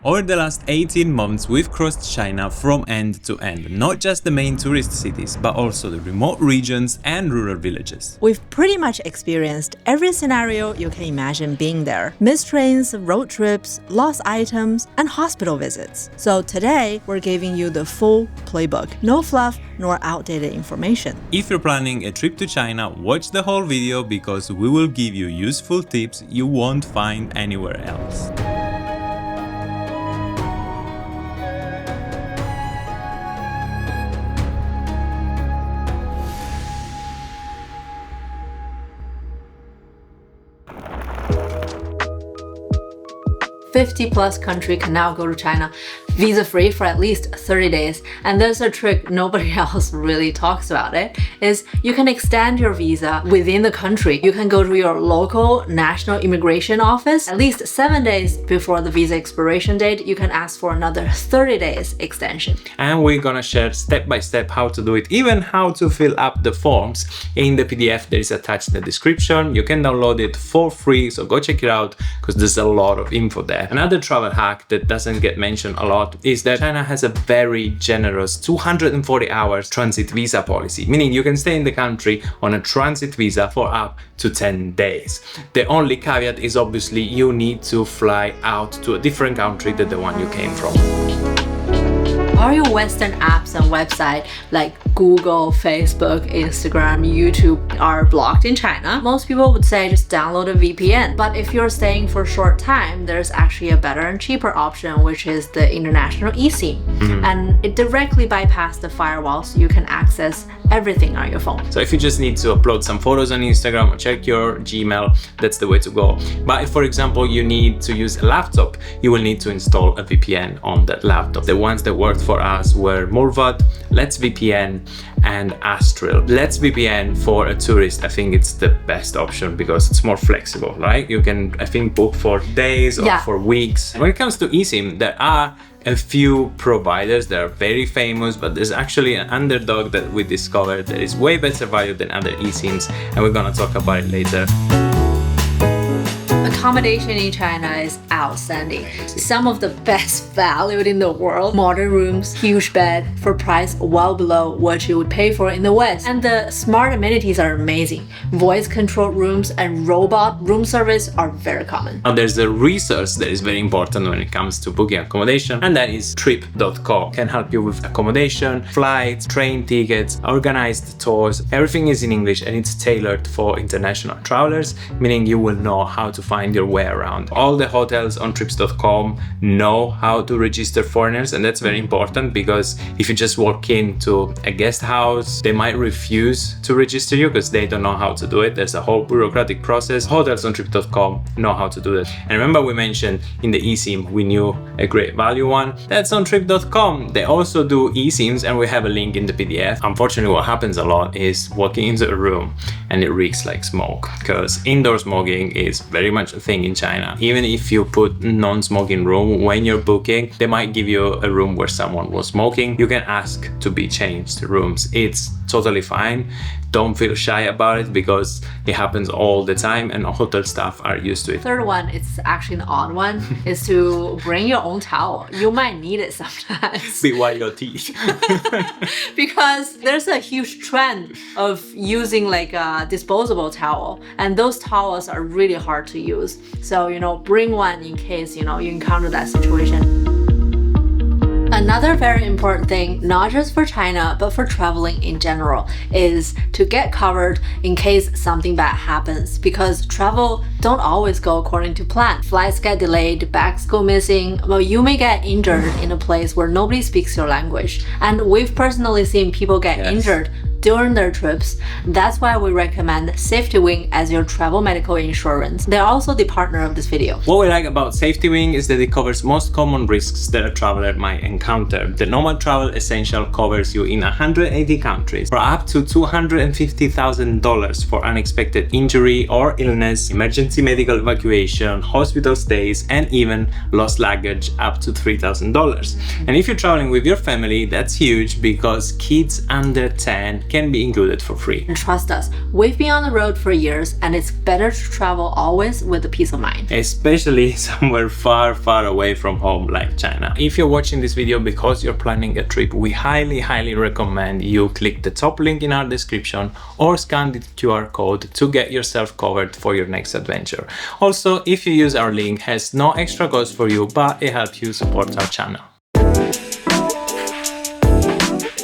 Over the last 18 months, we've crossed China from end to end, not just the main tourist cities, but also the remote regions and rural villages. We've pretty much experienced every scenario you can imagine being there. Missed trains, road trips, lost items, and hospital visits. So today, we're giving you the full playbook. No fluff, nor outdated information. If you're planning a trip to China, watch the whole video because we will give you useful tips you won't find anywhere else. +50 country can now go to China visa-free for at least 30 days. And there's a trick nobody else really talks about it, is you can extend your visa within the country. You can go to your local national immigration office at least 7 days before the visa expiration date. You can ask for another 30 days extension. And we're gonna share step by step how to do it, even how to fill up the forms in the PDF that is attached in the description. You can download it for free, so go check it out because there's a lot of info there. Another travel hack that doesn't get mentioned a lot is that China has a very generous 240 hours transit visa policy, meaning you can stay in the country on a transit visa for up to 10 days. The only caveat is obviously you need to fly out to a different country than the one you came from. All your Western apps and websites like Google, Facebook, Instagram, YouTube are blocked in China. Most people would say just download a VPN. But if you're staying for a short time, there's actually a better and cheaper option, which is the international eSIM. And it directly bypasses the firewall, so you can access everything on your phone. So if you just need to upload some photos on Instagram or check your Gmail, that's the way to go. But if, for example, you need to use a laptop, you will need to install a VPN on that laptop. The ones that worked for us were Mullvad, LetsVPN, and Astrill. LetsVPN for a tourist, I think it's the best option because it's more flexible, right? You can, I think, book for days or for weeks. When it comes to eSIM, there are a few providers that are very famous, but there's actually an underdog that we discovered that is way better value than other eSIMs, and we're gonna talk about it later. Accommodation in China is outstanding. Some of the best valued in the world. Modern rooms, huge bed, for price well below what you would pay for in the West. And the smart amenities are amazing. Voice controlled rooms and robot room service are very common. Now there's a resource that is very important when it comes to booking accommodation, and that is trip.com. Can help you with accommodation, flights, train tickets, organized tours. Everything is in English and it's tailored for international travelers, meaning you will know how to find your way around. All the hotels on trips.com know how to register foreigners, and that's very important because if you just walk into a guest house, they might refuse to register you because they don't know how to do it. There's a whole bureaucratic process. Hotels on trip.com know how to do that. And remember, we mentioned in the eSIM we knew a great value one. That's on trip.com. They also do eSIMs, and we have a link in the PDF. Unfortunately, what happens a lot is walking into a room and it reeks like smoke because indoor smoking is very much a thing in China. Even if you put non-smoking room when you're booking, they might give you a room where someone was smoking. You can ask to be changed rooms. It's totally fine. Don't feel shy about it because it happens all the time and hotel staff are used to it. Third one, it's actually an odd one, is to bring your own towel. You might need it sometimes. BYOT. Because there's a huge trend of using like a disposable towel, and those towels are really hard to use. So, bring one in case, you encounter that situation. Another very important thing, not just for China, but for traveling in general, is to get covered in case something bad happens, because travel don't always go according to plan. Flights get delayed, bags go missing, well, you may get injured in a place where nobody speaks your language. And we've personally seen people get injured during their trips. That's why we recommend Safety Wing as your travel medical insurance. They're also the partner of this video. What we like about Safety Wing is that it covers most common risks that a traveler might encounter. The normal travel essential covers you in 180 countries for up to $250,000 for unexpected injury or illness, emergency medical evacuation, hospital stays, and even lost luggage up to $3,000. And if you're traveling with your family, that's huge because kids under 10 can be included for free. And trust us, we've been on the road for years, and it's better to travel always with the peace of mind. Especially somewhere far, far away from home like China. If you're watching this video because you're planning a trip, we highly recommend you click the top link in our description or scan the QR code to get yourself covered for your next adventure. Also, if you use our link, it has no extra cost for you, but it helps you support our channel.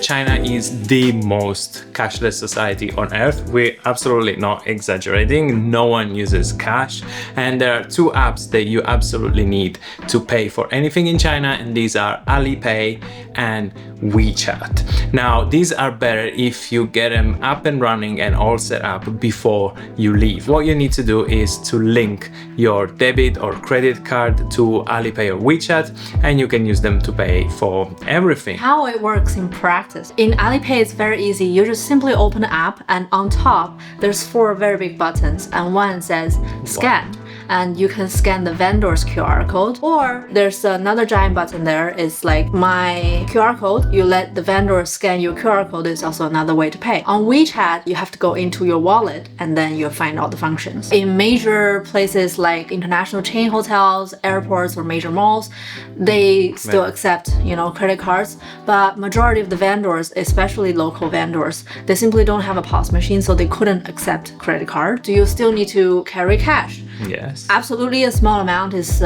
China is the most cashless society on earth. We're absolutely not exaggerating. No one uses cash, and there are two apps that you absolutely need to pay for anything in China, and these are Alipay and WeChat. Now, these are better if you get them up and running and all set up before you leave. What you need to do is to link your debit or credit card to Alipay or WeChat, and you can use them to pay for everything. How it works in practice. In Alipay, it's very easy. You just simply open the app, and on top, there's 4 very big buttons, and one says scan. And you can scan the vendor's QR code, or there's another giant button there. It's like my QR code. You let the vendor scan your QR code is also another way to pay. On WeChat, you have to go into your wallet, and then you'll find all the functions. In major places like international chain hotels, airports, or major malls, they still accept, credit cards. But majority of the vendors, especially local vendors, they simply don't have a POS machine, so they couldn't accept credit card. Do you still need to carry cash? Yes. Absolutely, a small amount is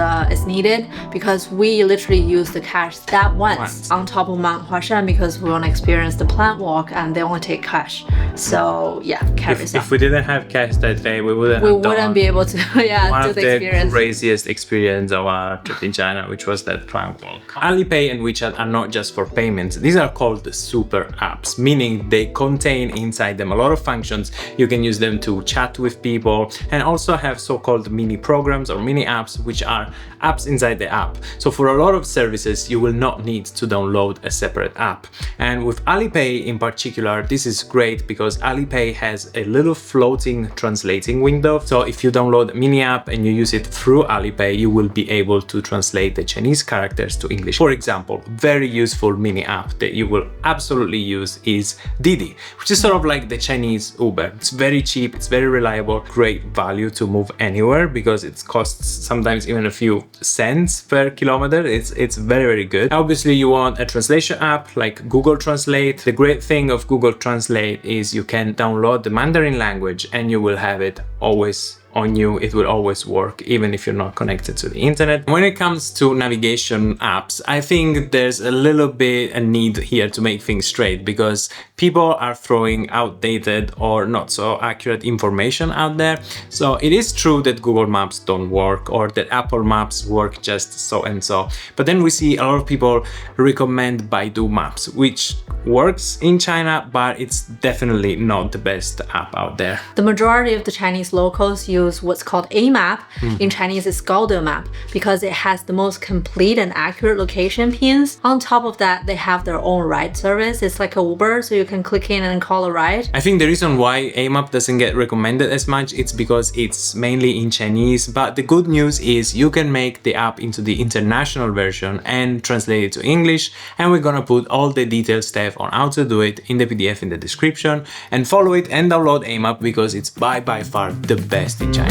needed, because we literally use the cash that once on top of Mount Huashan, because we want to experience the plant walk and they only take cash. So yeah, carry some. If we didn't have cash that day, we wouldn't be able to one do of the the experience. craziest experience of our trip in China, which was that plant walk. Alipay and WeChat are not just for payments. These are called super apps, meaning they contain inside them a lot of functions. You can use them to chat with people, and also have so-called mini programs or mini apps, which are apps inside the app. So for a lot of services, you will not need to download a separate app. And with Alipay in particular, this is great because Alipay has a little floating translating window. So if you download a mini app and you use it through Alipay, you will be able to translate the Chinese characters to English. For example, very useful mini app that you will absolutely use is Didi, which is sort of like the Chinese Uber. It's very cheap, it's very reliable, great value to move anywhere, because it costs sometimes even a few cents per kilometer. It's very good. Obviously, you want a translation app like Google Translate. The great thing of Google Translate is you can download the Mandarin language and you will have it always on you. It will always work, even if you're not connected to the internet. When it comes to navigation apps, I think there's a little bit a need here to make things straight, because people are throwing outdated or not so accurate information out there. So it is true that Google Maps don't work, or that Apple Maps work just so and so. But then we see a lot of people recommend Baidu Maps, which works in China, but it's definitely not the best app out there. The majority of the Chinese locals use what's called Amap. In Chinese, it's Gaode map, because it has the most complete and accurate location pins. On top of that, they have their own ride service. It's like a Uber, so you can click in and call a ride. I think the reason why Amap doesn't get recommended as much, it's because it's mainly in Chinese. But the good news is you can make the app into the international version and translate it to English. And we're gonna put all the detailed stuff on how to do it in the PDF in the description. And follow it and download Amap, because it's by far the best in China.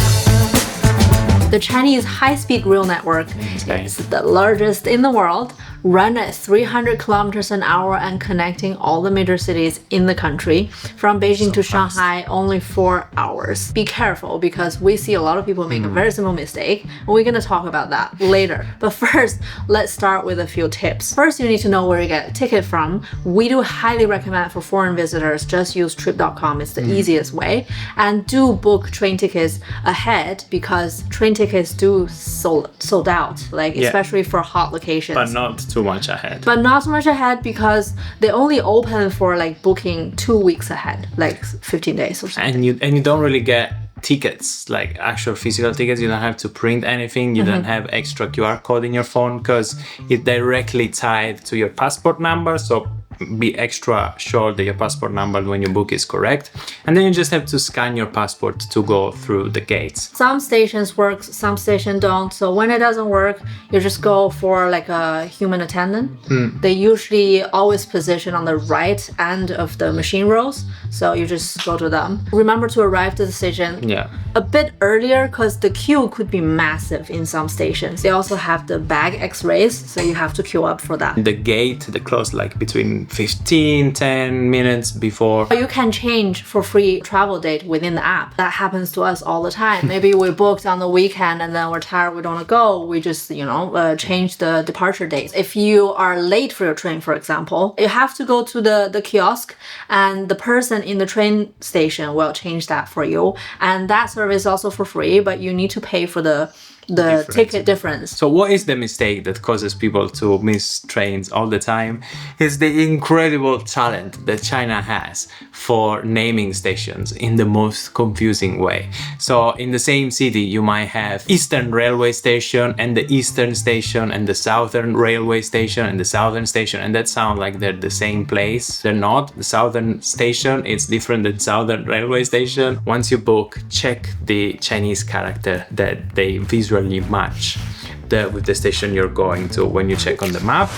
The Chinese high-speed rail network is the largest in the world, run at 300 kilometers an hour and connecting all the major cities in the country. From Beijing to Shanghai, only 4 hours. Be careful, because we see a lot of people make a very simple mistake, and we're gonna talk about that later. But first, let's start with a few tips. First, you need to know where you get a ticket from. We do highly recommend for foreign visitors, just use trip.com. It's the easiest way. And do book train tickets ahead, because train tickets do sold out, like especially for hot locations. But not too much ahead. But not so much ahead, because they only open for like booking 2 weeks ahead, like 15 days or something. And you don't really get tickets, like actual physical tickets. You don't have to print anything. You don't have extra QR code in your phone, because it's directly tied to your passport number. So be extra sure that your passport number when you book is correct. And then you just have to scan your passport to go through the gates. Some stations work, some stations don't. So when it doesn't work, you just go for like a human attendant. They usually always position on the right end of the machine rows. So you just go to them. Remember to arrive to the station a bit earlier because the queue could be massive in some stations. They also have the bag x-rays, so you have to queue up for that. The gate, they close like between 10 minutes before. You can change for free travel date within the app. That happens to us all the time. Maybe we booked on the weekend and then we're tired, we don't want to go. We just, change the departure dates. If you are late for your train, for example, you have to go to the kiosk and the person in the train station will change that for you. And that service is also for free, but you need to pay for the ticket difference. So what is the mistake that causes people to miss trains all the time? Is the incredible talent that China has for naming stations in the most confusing way. So in the same city, you might have Eastern Railway Station and the Eastern Station and the Southern Railway Station and the Southern Station, and that sounds like they're the same place. They're not. The Southern Station is different than Southern Railway Station. Once you book, check the Chinese character that they visually match with the station you're going to when you check on the map.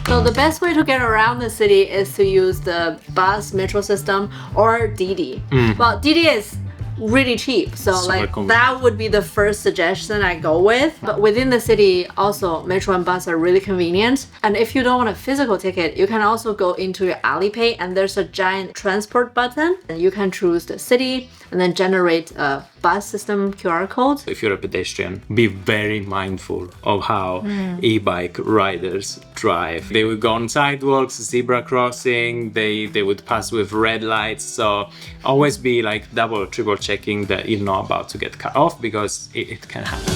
So the best way to get around the city is to use the bus metro system or Didi. Well, Didi is really cheap, so that would be the first suggestion I go with. But within the city also, metro and bus are really convenient. And if you don't want a physical ticket, you can also go into your Alipay and there's a giant transport button and you can choose the city and then generate a bus system QR code. If you're a pedestrian, be very mindful of how e-bike riders drive. They would go on sidewalks, zebra crossing, they would pass with red lights. So always be like double, triple checking that you're not about to get cut off, because it can happen.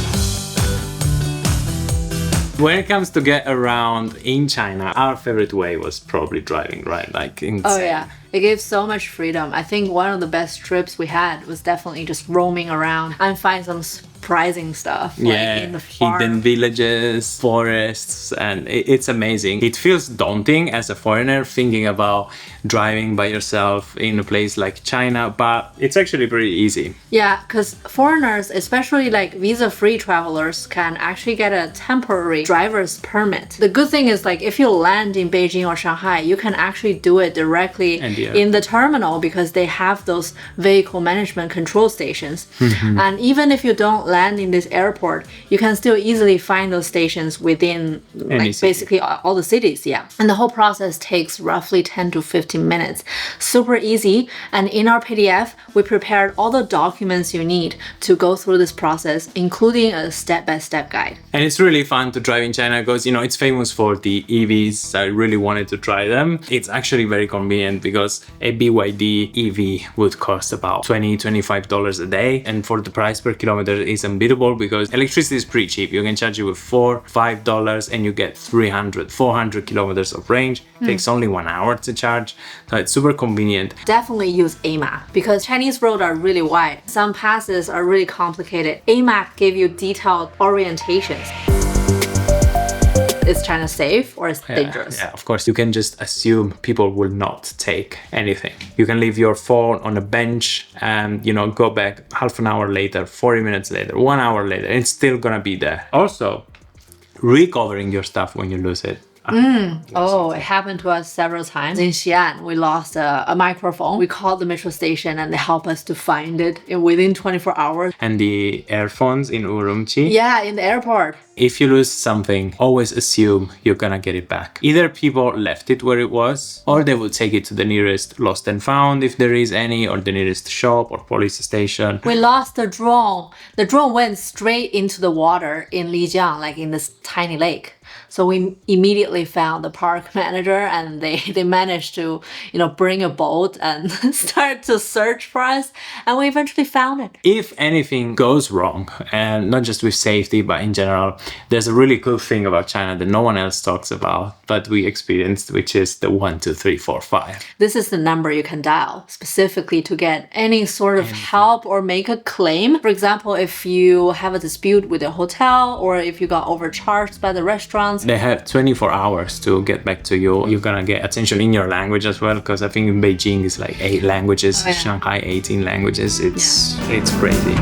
When it comes to get around in China, our favorite way was probably driving, right? Like insane. Oh yeah, it gives so much freedom. I think one of the best trips we had was definitely just roaming around and find some surprising stuff. Like in the farm. Hidden villages, forests, and it's amazing. It feels daunting as a foreigner thinking about driving by yourself in a place like China, but it's actually pretty easy. Yeah, because foreigners, especially like visa-free travelers, can actually get a temporary driver's permit. The good thing is, like, if you land in Beijing or Shanghai, you can actually do it directly in the terminal because they have those vehicle management control stations. And even if you don't land in this airport, you can still easily find those stations within like basically all the cities. And the whole process takes roughly 10 to 15 minutes. Super easy. And in our PDF, we prepared all the documents you need to go through this process, including a step-by-step guide. And it's really fun to drive in China because, it's famous for the EVs. I really wanted to try them. It's actually very convenient because a BYD EV would cost about $20-25 a day. And for the price per kilometer is unbeatable because electricity is pretty cheap. You can charge it with $4-5 and you get 300-400 kilometers of range. Takes only 1 hour to charge. So it's super convenient. Definitely use Amap because Chinese roads are really wide. Some passes are really complicated. Amap give you detailed orientations. Is China safe or is it dangerous? Yeah, of course. You can just assume people will not take anything. You can leave your phone on a bench and, go back half an hour later, 40 minutes later, 1 hour later, and it's still gonna be there. Also, recovering your stuff when you lose it. It happened to us several times. In Xi'an, we lost a microphone. We called the metro station and they helped us to find it within 24 hours. And the earphones in Urumqi? Yeah, in the airport. If you lose something, always assume you're gonna get it back. Either people left it where it was, or they will take it to the nearest lost and found, if there is any, or the nearest shop or police station. We lost the drone. The drone went straight into the water in Lijiang, like in this tiny lake. So we immediately found the park manager and they managed to, bring a boat and start to search for us. And we eventually found it. If anything goes wrong, and not just with safety, but in general, there's a really cool thing about China that no one else talks about, but we experienced, which is the 1, 2, 3, 4, 5. This is the number you can dial specifically to get any sort of help or make a claim. For example, if you have a dispute with a hotel or if you got overcharged by the restaurant, restaurants. They have 24 hours to get back to you. You're gonna get attention in your language as well, because I think in Beijing it's like 8 languages, Oh, yeah. Shanghai 18 languages. It's crazy.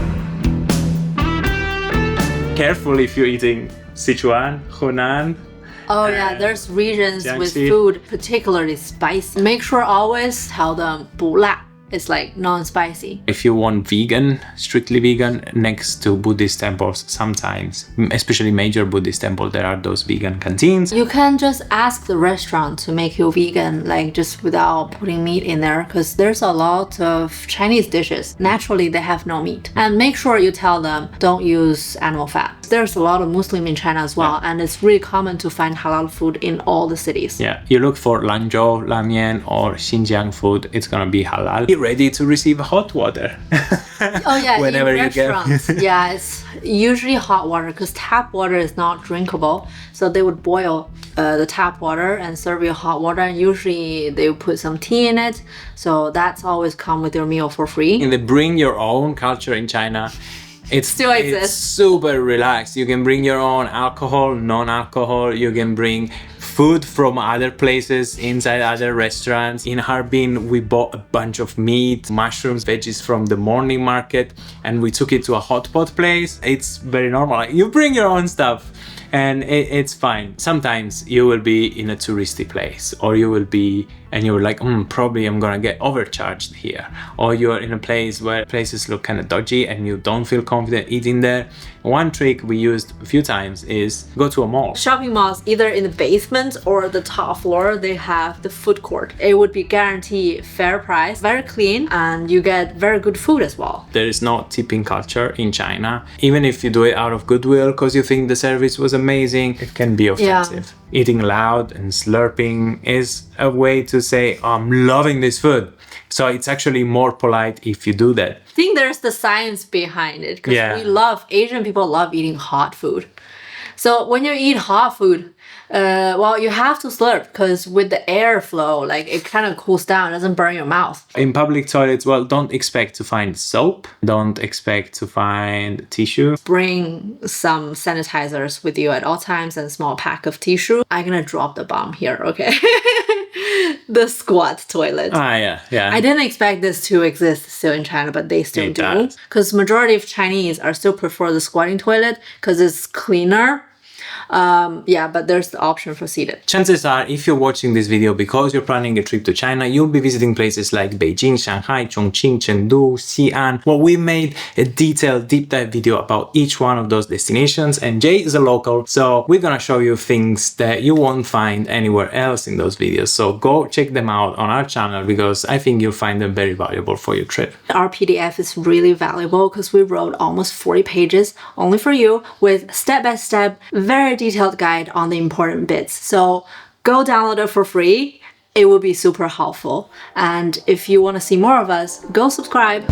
Careful if you're eating Sichuan, Hunan. Oh yeah, there's regions with Jiangxi. food particularly spicy. Make sure always tell them 不辣. It's like non-spicy. If you want vegan, strictly vegan, next to Buddhist temples, sometimes, especially major Buddhist temples, there are those vegan canteens. You can just ask the restaurant to make you vegan, like just without putting meat in there, because there's a lot of Chinese dishes. Naturally, they have no meat. And make sure you tell them don't use animal fat. There's a lot of Muslim in China as well, and it's really common to find halal food in all the cities. Yeah, you look for Lanzhou, Lamian, or Xinjiang food, it's gonna be halal. Be ready to receive hot water. Oh yeah, Whenever in you get- restaurants, yeah, it's usually hot water because tap water is not drinkable. So they would boil the tap water and serve you hot water. And usually they would put some tea in it. So that's always come with your meal for free. In the bring your own culture in China, it's Still it's exists. super relaxed. You can bring your own alcohol, non-alcohol. You can bring food from other places inside other restaurants. In Harbin, we bought a bunch of meat, mushrooms, veggies from the morning market, and we took it to a hot pot place. It's very normal. Like, you bring your own stuff. And it's fine. Sometimes you will be in a touristy place, or you will be, and you're like, probably I'm gonna get overcharged here. Or you're in a place where places look kind of dodgy and you don't feel confident eating there. One trick we used a few times is go to a mall. Shopping malls, either in the basement or the top floor, they have the food court. It would be guaranteed fair price, very clean, and you get very good food as well. There is no tipping culture in China. Even if you do it out of goodwill because you think the service was amazing, it can be offensive. Eating loud and slurping is a way to say, I'm loving this food. So it's actually more polite if you do that. I think there's the science behind it because Yeah. Asian people love eating hot food. So when you eat hot food, well, you have to slurp because with the airflow, like it kind of cools down, it doesn't burn your mouth. In public toilets, well, don't expect to find soap. Don't expect to find tissue. Bring some sanitizers with you at all times and a small pack of tissue. I'm gonna drop the bomb here, okay? The squat toilet. Yeah. I didn't expect this to exist still in China, but they still It do. does. Because majority of Chinese are still prefer the squatting toilet because it's cleaner. But there's the option for seated. Chances are, if you're watching this video because you're planning a trip to China, you'll be visiting places like Beijing, Shanghai, Chongqing, Chengdu, Xi'an. Well, we made a detailed deep dive video about each one of those destinations, and Jay is a local, so we're gonna show you things that you won't find anywhere else in those videos. So go check them out on our channel because I think you'll find them very valuable for your trip. Our PDF is really valuable because we wrote almost 40 pages only for you with step-by-step, very detailed guide on the important bits. So go download it for free. It will be super helpful. And if you want to see more of us, go subscribe.